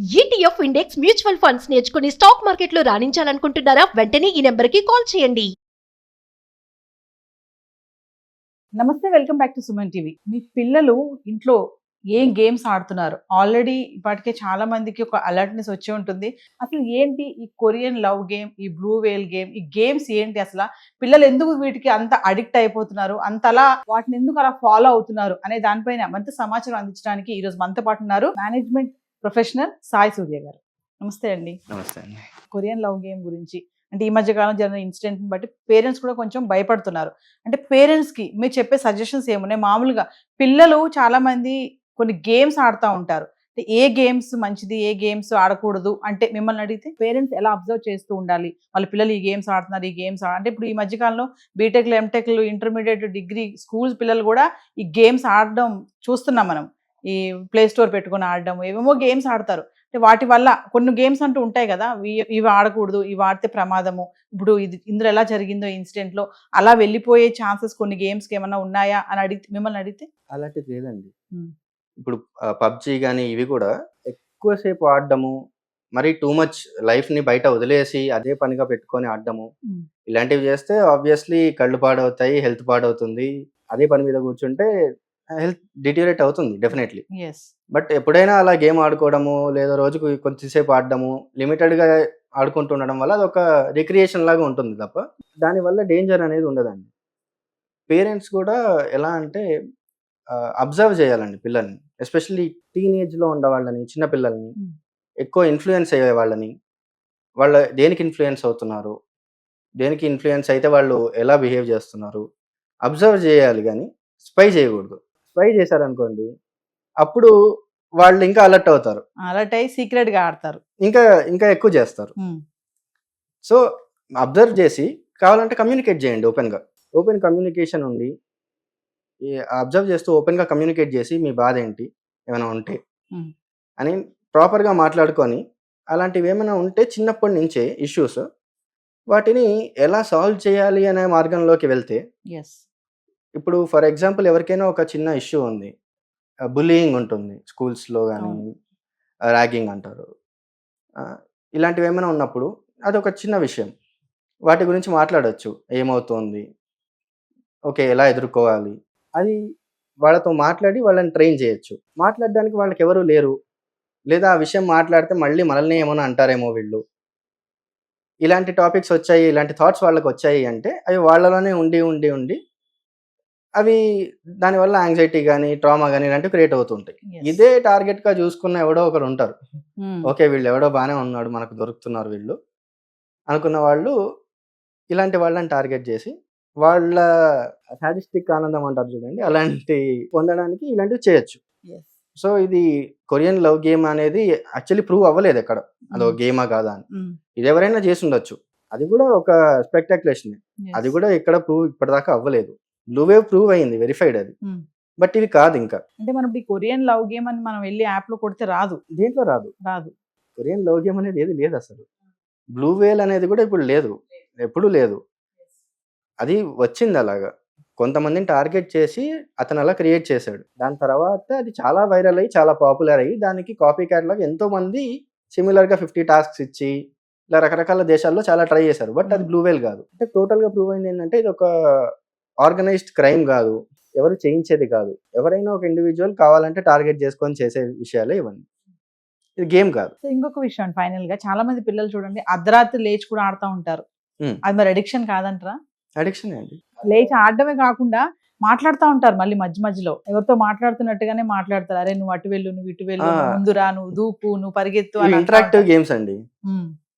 ETF index mutual funds నేర్చుకుని stock మార్కెట్లో రాణించాలనుకుంటున్నారా? వెంటనే ఈ నెంబర్కి కాల్ చేయండి. నమస్తే, welcome back to Suman TV. మీ పిల్లలు ఇంట్లో ఏం గేమ్స్ ఆడుతున్నారు? ఆల్రెడీ ఇప్పటికే చాలా మందికి ఒక అలర్ట్నెస్ వచ్చి ఉంటుంది. అసలు ఏంటి ఈ కొరియన్ లవ్ గేమ్, ఈ బ్లూ వేల్ గేమ్, ఈ గేమ్స్ ఏంటి? అసలు పిల్లలు ఎందుకు వీటికి అంత అడిక్ట్ అయిపోతున్నారు, అంతలా వాటిని ఎందుకు అలా ఫాలో అవుతున్నారు అనే దానిపైన మంచి సమాచారం అందించడానికి ఈ రోజు మనతో పాటు ఉన్నారు మేనేజ్మెంట్ ప్రొఫెషనల్ సాయి సూర్య గారు. నమస్తే అండి. నమస్తే అండి. కొరియన్ లవ్ గేమ్ గురించి, అంటే ఈ మధ్య కాలం జరిగిన ఇన్సిడెంట్ని బట్టి పేరెంట్స్ కూడా కొంచెం భయపడుతున్నారు. అంటే పేరెంట్స్కి మీరు చెప్పే సజెషన్స్ ఏమున్నాయి? మామూలుగా పిల్లలు చాలా మంది కొన్ని గేమ్స్ ఆడుతూ ఉంటారు. అంటే ఏ గేమ్స్ మంచిది, ఏ గేమ్స్ ఆడకూడదు అంటే మిమ్మల్ని అడిగితే పేరెంట్స్ ఎలా అబ్జర్వ్ చేస్తూ ఉండాలి? వాళ్ళ పిల్లలు ఈ గేమ్స్ ఆడుతున్నారు, ఈ గేమ్స్ అంటే ఇప్పుడు ఈ మధ్యకాలంలో బీటెక్లు, ఎంటెక్లు, ఇంటర్మీడియట్, డిగ్రీ, స్కూల్స్ పిల్లలు కూడా ఈ గేమ్స్ ఆడడం చూస్తున్నాం మనం. ఈ ప్లే స్టోర్ పెట్టుకొని ఆడడం, ఏవేమో గేమ్స్ ఆడతారు. అంటే వాటి వల్ల కొన్ని గేమ్స్ అంటూ ఉంటాయి కదా, ఇవి ఆడకూడదు, ఇవి ఆడితే ప్రమాదము, ఇప్పుడు ఇందులో ఎలా జరిగిందో ఇన్సిడెంట్లో అలా వెళ్ళిపోయే ఛాన్సెస్ కొన్ని గేమ్స్కి ఏమన్నా ఉన్నాయా అని మిమ్మల్ని అడిగితే? అలాంటిది లేదండి. ఇప్పుడు పబ్జి కానీ ఇవి కూడా ఎక్కువసేపు ఆడడము, మరి టూ మచ్ లైఫ్ని బయట వదిలేసి అదే పనిగా పెట్టుకొని ఆడడము, ఇలాంటివి చేస్తే ఆబ్వియస్లీ కళ్ళు పాడవుతాయి, హెల్త్ పాడవుతుంది. అదే పని మీద కూర్చుంటే హెల్త్ డిటీరియరేట్ అవుతుంది డెఫినెట్లీ. బట్ ఎప్పుడైనా అలా గేమ్ ఆడుకోవడము, లేదా రోజుకు కొంచెంసేపు ఆడడము, లిమిటెడ్గా ఆడుకుంటుండడం వల్ల అదొక రిక్రియేషన్ లాగా ఉంటుంది తప్ప దానివల్ల డేంజర్ అనేది ఉండదండి. పేరెంట్స్ కూడా ఎలా అంటే అబ్జర్వ్ చేయాలండి పిల్లల్ని, ఎస్పెషల్లీ టీనేజ్లో ఉండే వాళ్ళని, చిన్న పిల్లల్ని, ఎక్కువ ఇన్ఫ్లుయెన్స్ అయ్యే వాళ్ళని, వాళ్ళ దేనికి ఇన్ఫ్లుయెన్స్ అవుతున్నారు, దేనికి ఇన్ఫ్లుయెన్స్ అయితే వాళ్ళు ఎలా బిహేవ్ చేస్తున్నారు అబ్జర్వ్ చేయాలి, కానీ స్పై చేయకూడదు. స్పై చేశారనుకోండి అప్పుడు వాళ్ళు ఇంకా అలర్ట్ అవుతారు, అలర్ట్ అయ్యి సీక్రెట్గా ఆడతారు, ఇంకా ఇంకా ఎక్కువ చేస్తారు. సో అబ్జర్వ్ చేసి కావాలంటే కమ్యూనికేట్ చేయండి, ఓపెన్ కమ్యూనికేషన్ ఉండి అబ్జర్వ్ చేస్తూ ఓపెన్గా కమ్యూనికేట్ చేసి మీ బాధ ఏంటి, ఏమైనా ఉంటే అని ప్రాపర్గా మాట్లాడుకొని, అలాంటివి ఏమైనా ఉంటే చిన్నప్పటి నుంచే ఇష్యూస్ వాటిని ఎలా సాల్వ్ చేయాలి అనే మార్గంలోకి వెళ్తే, ఇప్పుడు ఫర్ ఎగ్జాంపుల్ ఎవరికైనా ఒక చిన్న ఇష్యూ ఉంది, బుల్లియింగ్ ఉంటుంది స్కూల్స్లో కానీ, ర్యాగింగ్ అంటారు, ఇలాంటివి ఏమైనా ఉన్నప్పుడు అదొక చిన్న విషయం, వాటి గురించి మాట్లాడచ్చు. ఏమవుతుంది, ఓకే ఎలా ఎదుర్కోవాలి, అది వాళ్ళతో మాట్లాడి వాళ్ళని ట్రైన్ చేయొచ్చు. మాట్లాడడానికి వాళ్ళకి ఎవరు లేరు, లేదా ఆ విషయం మాట్లాడితే మళ్ళీ మనల్ని ఏమైనా అంటారేమో వీళ్ళు, ఇలాంటి టాపిక్స్ వచ్చాయి, ఇలాంటి థాట్స్ వాళ్ళకి వచ్చాయి అంటే అవి వాళ్ళలోనే ఉండి ఉండి ఉండి అవి దానివల్ల యాంగ్జైటీ కానీ, ట్రామా కానీ ఇలాంటివి క్రియేట్ అవుతుంటాయి. ఇదే టార్గెట్గా చూసుకున్న ఎవడో ఒకరు ఉంటారు, ఓకే వీళ్ళు ఎవడో బాగానే ఉన్నాడు, మనకు దొరుకుతున్నారు వీళ్ళు అనుకున్న వాళ్ళు ఇలాంటి వాళ్ళని టార్గెట్ చేసి వాళ్ళ సాడిస్టిక్ ఆనందం అంటారు చూడండి, అలాంటి పొందడానికి ఇలాంటివి చేయొచ్చు. సో ఇది కొరియన్ లవ్ గేమ్ అనేది యాక్చువల్లీ ప్రూవ్ అవ్వలేదు ఎక్కడ అదో గేమా కాదా అని. ఇది ఎవరైనా చేసి ఉండొచ్చు, అది కూడా ఒక స్పెక్టాక్యులేషన్, అది కూడా ఎక్కడ ప్రూవ్ ఇప్పటిదాకా అవ్వలేదు. బ్లూ వేవ్ ప్రూవ్ అయింది, వెరిఫైడ్ అది, బట్ ఇవి కాదు. ఇంకా అంటే మనం ఈ కొరియన్ లవ్ గేమ్ అని మనం వెళ్ళి యాప్ లో కొడితే రాదు, దేంట్లో రాదు. కొరియన్ లవ్ గేమ్ అనేది ఏది లేదు అసలు. బ్లూ వేల్ అనేది కూడా ఇప్పుడు లేదు, ఎప్పుడు లేదు. అది వచ్చింది అలాగా, కొంతమందిని టార్గెట్ చేసి అతను అలా క్రియేట్ చేశాడు. దాని తర్వాత అది చాలా వైరల్ అయ్యి చాలా పాపులర్ అయ్యి దానికి కాపీ క్యాట్ లాగా ఎంతో మంది సిమిలర్గా 50 టాస్క్స్ ఇచ్చి ఇలా రకరకాల దేశాల్లో చాలా ట్రై చేశారు. బట్ అది బ్లూ వేల్ కాదు. అంటే టోటల్గా ప్రూవ్ అయింది ఏంటంటే ఇది ఒక ఆర్గనైజ్డ్ క్రైమ్ కాదు, ఎవరు చేయించేది కాదు. ఎవరైనా ఒక ఇండివిజువల్ కావాలంటే టార్గెట్ చేసుకొని చేసే విషయాలే ఇవన్నీ, ఇది గేమ్ కాదు. ఇంకొక విషయం, ఫైనల్ గా చాలా మంది పిల్లలు చూడండి అర్ధరాత్రి లేచి కూడా ఆడుతూ ఉంటారు. అది మరి అడిక్షన్ కాదంటారా? అడిక్షన్ అండి. లేచి ఆడడమే కాకుండా మాట్లాడుతూ ఉంటారు, మళ్ళీ మధ్య మధ్యలో ఎవరితో మాట్లాడుతున్నట్టుగానే మాట్లాడతారు. అరే నువ్వు అటు వెళ్ళు, నువ్వు ఇటు వెళ్ళు, ముందురా, నువ్వు దూకు, నువ్వు పరిగెత్తు. ఇంటరాక్టివ్ గేమ్స్ అండి.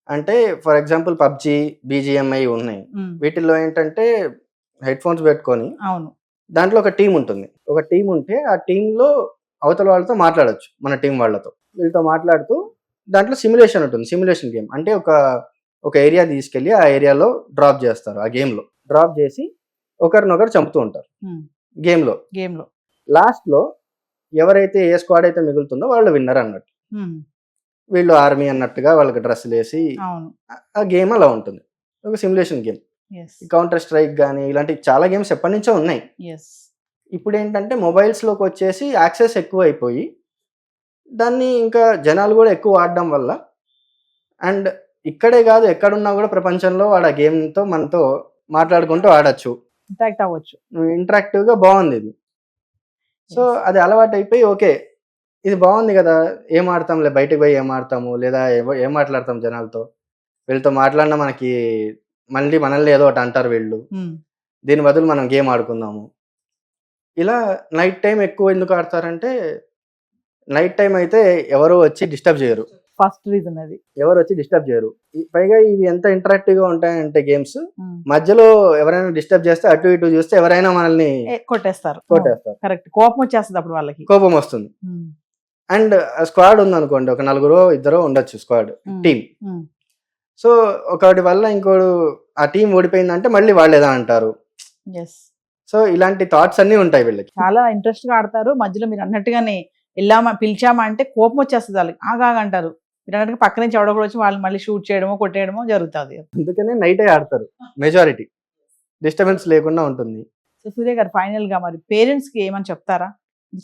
అంటే ఫర్ ఎగ్జాంపుల్ పబ్జి, BGMI ఉన్నాయి. వీటిల్లో ఏంటంటే హెడ్ ఫోన్స్ పెట్టుకొని దాంట్లో ఒక టీం ఉంటుంది. ఒక టీం ఉంటే ఆ టీంలో అవతల వాళ్ళతో మాట్లాడచ్చు, మన టీం వాళ్ళతో. వీళ్ళతో మాట్లాడుతూ దాంట్లో సిమ్యులేషన్ ఉంటుంది. సిమ్యులేషన్ గేమ్ అంటే ఒక ఏరియా తీసుకెళ్ళి ఆ ఏరియాలో డ్రాప్ చేస్తారు. ఆ గేమ్లో డ్రాప్ చేసి ఒకరినొకరు చంపుతూ ఉంటారు గేమ్లో. లాస్ట్లో ఎవరైతే ఏ స్క్వాడ్ అయితే మిగులుతుందో వాళ్ళు విన్నర్ అన్నట్టు. వీళ్ళు ఆర్మీ అన్నట్టుగా వాళ్ళకి డ్రెస్సులు వేసి ఆ గేమ్ అలా ఉంటుంది, ఒక సిమ్యులేషన్ గేమ్. కౌంటర్ స్ట్రైక్ కానీ ఇలాంటి చాలా గేమ్స్ ఎప్పటి నుంచో ఉన్నాయి. ఇప్పుడు ఏంటంటే మొబైల్స్లోకి వచ్చేసి యాక్సెస్ ఎక్కువ అయిపోయి దాన్ని ఇంకా జనాలు కూడా ఎక్కువ ఆడడం వల్ల అండ్ ఇక్కడే కాదు ఎక్కడున్నా కూడా ప్రపంచంలో వాడు ఆ గేమ్తో మనతో మాట్లాడుకుంటూ ఆడచ్చు, ఇంటాక్ట్ అవ్వచ్చు. ఇంటరాక్టివ్గా బాగుంది ఇది. సో అది అలవాటు అయిపోయి ఓకే ఇది బాగుంది కదా, ఏం ఆడతాంలే, బయటకు పోయి ఏం ఆడతాము, లేదా ఏం మాట్లాడతాం జనాలతో, వీళ్ళతో మాట్లాడినా మనకి మళ్ళీ మనల్ని ఏదో ఒకటి అంటారు వీళ్ళు, దీని బదులు మనం గేమ్ ఆడుకుందాము. ఇలా నైట్ టైం ఎక్కువ ఎందుకు ఆడతారంటే నైట్ టైం అయితే ఎవరు వచ్చి డిస్టర్బ్ చేయరు, ఫస్ట్ రీజన్ అది. ఎవరు వచ్చి డిస్టర్బ్ చేయరు. పైగా ఇవి ఎంత ఇంటరాక్టివ్ గా ఉంటాయంటే గేమ్స్, మధ్యలో ఎవరైనా డిస్టర్బ్ చేస్తే అటు ఇటు చూస్తే ఎవరైనా మనల్ని కొట్టేస్తారు. కరెక్ట్, కోపం వచ్చేస్తుంది అప్పుడు వాళ్ళకి, కోపం వస్తుంది. అండ్ స్క్వాడ్ ఉందనుకోండి, ఒక 4-2 ఉండొచ్చు స్క్వాడ్ టీం. సో ఒకటి వల్ల ఇంకోడు ఆ టీం ఓడిపోయిందంటే మళ్ళీ వాళ్ళు ఏదో అంటారు. సో ఇలాంటి థాట్స్ అన్ని ఉంటాయి వీళ్ళకి. చాలా ఇంట్రెస్ట్ గా ఆడతారు. మధ్యలో మీరు అన్నట్టుగానే వెళ్ళామా పిలిచామా అంటే కోపం వచ్చేస్తుంది వాళ్ళకి, ఆగాగంటారు. మీరు అన్నట్టుగా పక్క నుంచి ఎవడో కూడా వచ్చి వాళ్ళు మళ్ళీ షూట్ చేయడమో కొట్టేయడమో జరుగుతుంది. అందుకనే నైటే ఆడతారు మెజారిటీ, డిస్టర్బెన్స్ లేకుండా ఉంటుంది. సో సూర్య గారు ఫైనల్ గా మరి పేరెంట్స్ కి ఏమని చెప్తారా?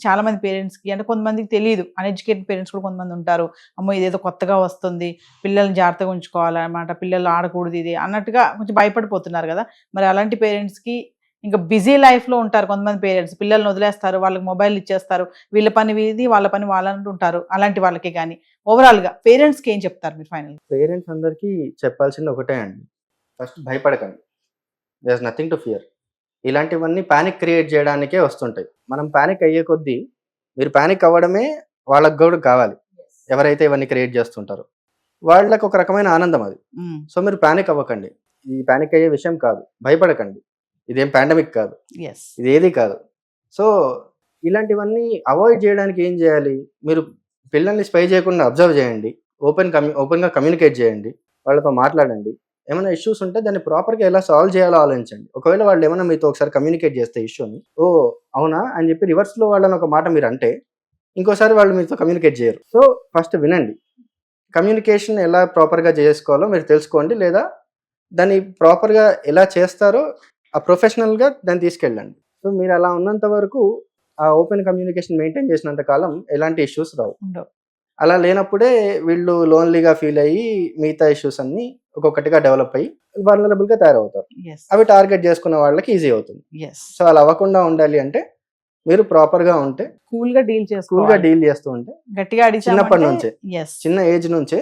చాలా మంది పేరెంట్స్ కి అంటే కొంతమందికి తెలియదు, అన్ఎడ్యుకేటెడ్ పేరెంట్స్ కూడా కొంతమంది ఉంటారు. అమ్మో ఇదేదో కొత్తగా వస్తుంది, పిల్లల్ని జాగ్రత్తగా ఉంచుకోవాలన్నమాట, పిల్లలు ఆడకూడదు ఇది అన్నట్టుగా కొంచెం భయపడిపోతున్నారు కదా. మరి అలాంటి పేరెంట్స్ కి, ఇంకా బిజీ లైఫ్ లో ఉంటారు కొంతమంది పేరెంట్స్, పిల్లల్ని వదిలేస్తారు, వాళ్ళకి మొబైల్ ఇచ్చేస్తారు, వీళ్ళ పని వీది వాళ్ళ పని వాళ్ళంటూ ఉంటారు. అలాంటి వాళ్ళకి కానీ ఓవరాల్ గా పేరెంట్స్ కి ఏం చెప్తారు మీరు ఫైనల్? పేరెంట్స్ అందరికీ చెప్పాల్సింది ఒకటే అండి, ఫస్ట్ భయపడకండి, there is nothing to fear. ఇలాంటివన్నీ పానిక్ క్రియేట్ చేయడానికే వస్తుంటాయి. మనం పానిక్ అయ్యే కొద్దీ, మీరు పానిక్ అవ్వడమే వాళ్ళకి కూడా కావాలి, ఎవరైతే ఇవన్నీ క్రియేట్ చేస్తుంటారో వాళ్ళకి ఒక రకమైన ఆనందం అది. సో మీరు పానిక్ అవ్వకండి, ఈ పానిక్ అయ్యే విషయం కాదు, భయపడకండి, ఇదేం పాండమిక్ కాదు, ఇది ఏది కాదు. సో ఇలాంటివన్నీ అవాయిడ్ చేయడానికి ఏం చేయాలి, మీరు పిల్లల్ని స్పై చేయకుండా అబ్జర్వ్ చేయండి, ఓపెన్గా కమ్యూనికేట్ చేయండి, వాళ్ళతో మాట్లాడండి. ఏమైనా ఇష్యూస్ ఉంటే దాన్ని ప్రాపర్గా ఎలా సాల్వ్ చేయాలో ఆలోచించండి. ఒకవేళ వాళ్ళు ఏమైనా మీతో ఒకసారి కమ్యూనికేట్ చేస్తే ఇష్యూని, ఓ అవునా అని చెప్పి రివర్స్లో వాళ్ళని ఒక మాట మీరు అంటే ఇంకోసారి వాళ్ళు మీతో కమ్యూనికేట్ చేయరు. సో ఫస్ట్ వినండి, కమ్యూనికేషన్ ఎలా ప్రాపర్గా చేసుకోవాలో మీరు తెలుసుకోండి, లేదా దాన్ని ప్రాపర్గా ఎలా చేస్తారో ఆ ప్రొఫెషనల్గా దాన్ని తీసుకెళ్ళండి. సో మీరు అలా ఉన్నంత వరకు, ఆ ఓపెన్ కమ్యూనికేషన్ మెయింటైన్ చేసినంత కాలం ఎలాంటి ఇష్యూస్ రావు. అలా లేనప్పుడే వీళ్ళు లోన్లీగా ఫీల్ అయ్యి మిగతా ఇష్యూస్ అన్ని ఒక్కొక్కటిగా డెవలప్ అయ్యి వల్నరబుల్గా తయారవుతారు. అవి టార్గెట్ చేసుకున్న వాళ్ళకి ఈజీ అవుతుంది. సో అలా అవ్వకుండా ఉండాలి అంటే మీరు ప్రాపర్గా ఉంటే, కూల్గా డీల్ చేస్తూ ఉంటే, గట్టిగా చిన్నప్పటి నుంచే, చిన్న ఏజ్ నుంచే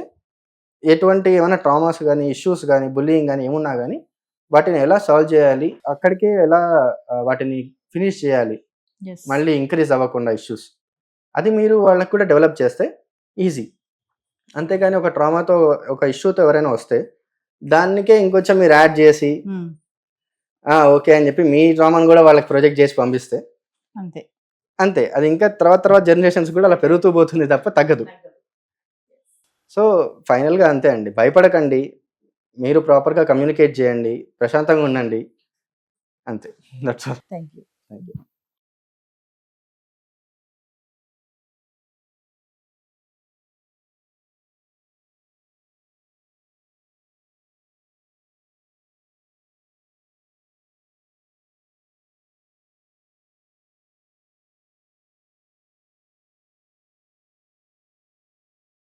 ఎటువంటి ఏమైనా ట్రామాస్ కానీ, ఇష్యూస్ కానీ, బుల్లింగ్ కానీ ఏమున్నా కానీ వాటిని ఎలా సాల్వ్ చేయాలి, అక్కడికే ఎలా వాటిని ఫినిష్ చేయాలి, మళ్ళీ ఇంక్రీజ్ అవ్వకుండా ఇష్యూస్, అది మీరు వాళ్ళకి కూడా డెవలప్ చేస్తే ఈజీ. అంతేగాని ఒక ట్రామాతో, ఒక ఇష్యూతో ఎవరైనా వస్తే దానికే ఇంకొంచెం మీరు యాడ్ చేసి ఓకే అని చెప్పి మీ ట్రామాను కూడా వాళ్ళకి ప్రొజెక్ట్ చేసి పంపిస్తే అంతే, అది ఇంకా తర్వాత జనరేషన్స్ కూడా అలా పెరుగుతూ పోతుంది తప్ప తగ్గదు. సో ఫైనల్గా అంతే అండి, భయపడకండి, మీరు ప్రాపర్గా కమ్యూనికేట్ చేయండి, ప్రశాంతంగా ఉండండి, అంతే. That's all. Thank you.